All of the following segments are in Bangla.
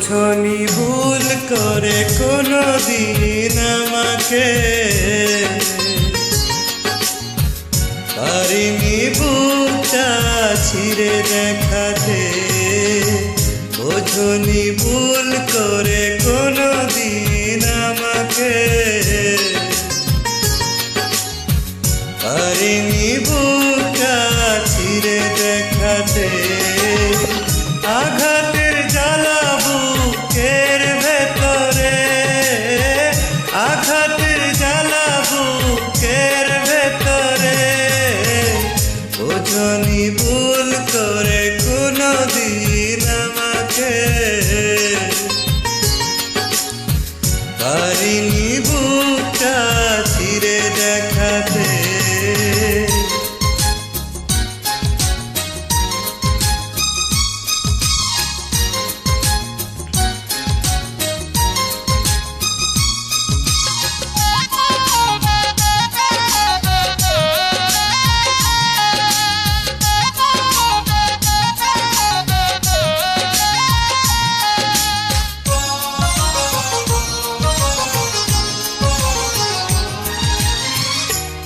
বোঝনি ভুল করে কোনো দিন আমাকে, পারিনি বুকটা ছিঁড়ে দেখাতে। বোঝনি ভুল করে কোনো দিন আমাকে, পারিনি বুকটা ছিঁড়ে দেখাতে। আঘাতের জ্বালা বুকের ভেতরে, আঘাতের জ্বালা বুকের ভেতরে। বোঝনি ভুল করে কোনো দিন আমাকে, পারিনি বুকটা ছিঁড়ে দেখাতে।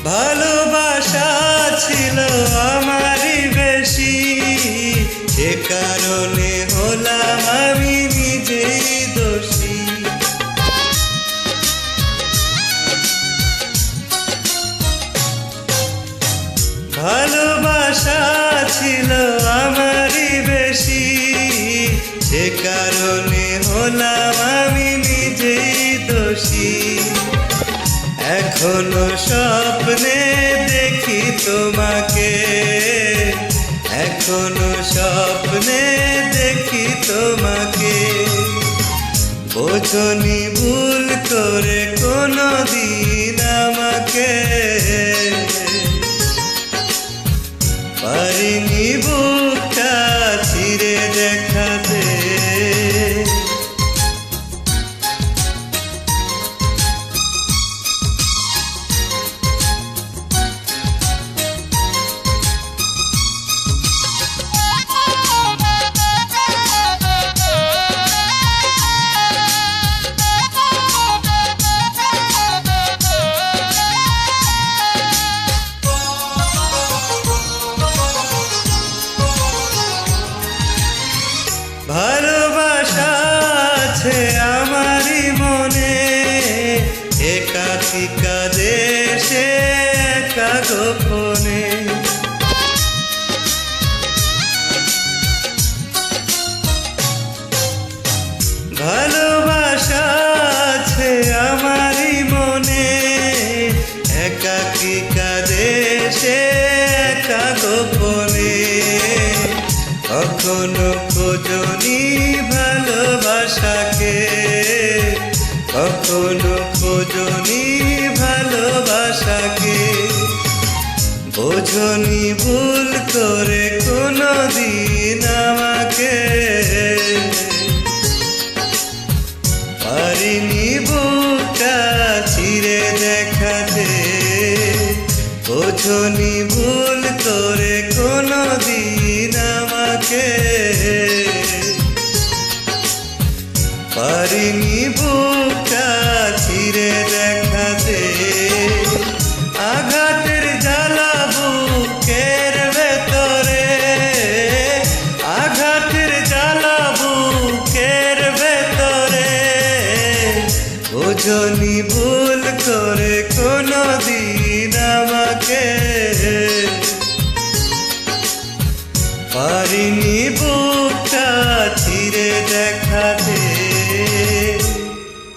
ভালোবাসা ছিল আমারই বেশি, সে কারণে হলাম আমি নিজেই দোষী। ভালোবাসা ছিল আমারই বেশি, সে কারণে হলাম আমি নিজেই দোষী। এখনো স্বপ্নে দেখি তোমাকে, এখনো স্বপ্নে দেখি তোমাকে। বোঝনি ভুল করে কোনো দিন আমাকে, পারিনি বুকটা ছিঁড়ে দেখাতে। ভালোবাসা আছে আমারই মনে, একাকিকা দেশে একা গোপনে। ভালোবাসা আছে আমারই মনে, একাকিকা দেশে একা গোপনে। কখনো খোঁজনি ভালোবাসাকে, কখনো খোঁজনি ভালোবাসাকে। বোঝনি ভুল করে কোনো দিন আমাকে, পারিনি বুকটা ছিঁড়ে দেখাতে। বোঝনি ভুল করে কোনো দিন আমাকে, পারিনি বুকটা ছিঁড়ে দেখাতে। আঘাতের জ্বালা বুকের ভেতরে, আঘাতের জ্বালা বুকের ভেতরে। বোঝনি ভুল করে কোনো দিন আমাকে, পারিনি বুকটা ছিঁড়ে দেখাতে।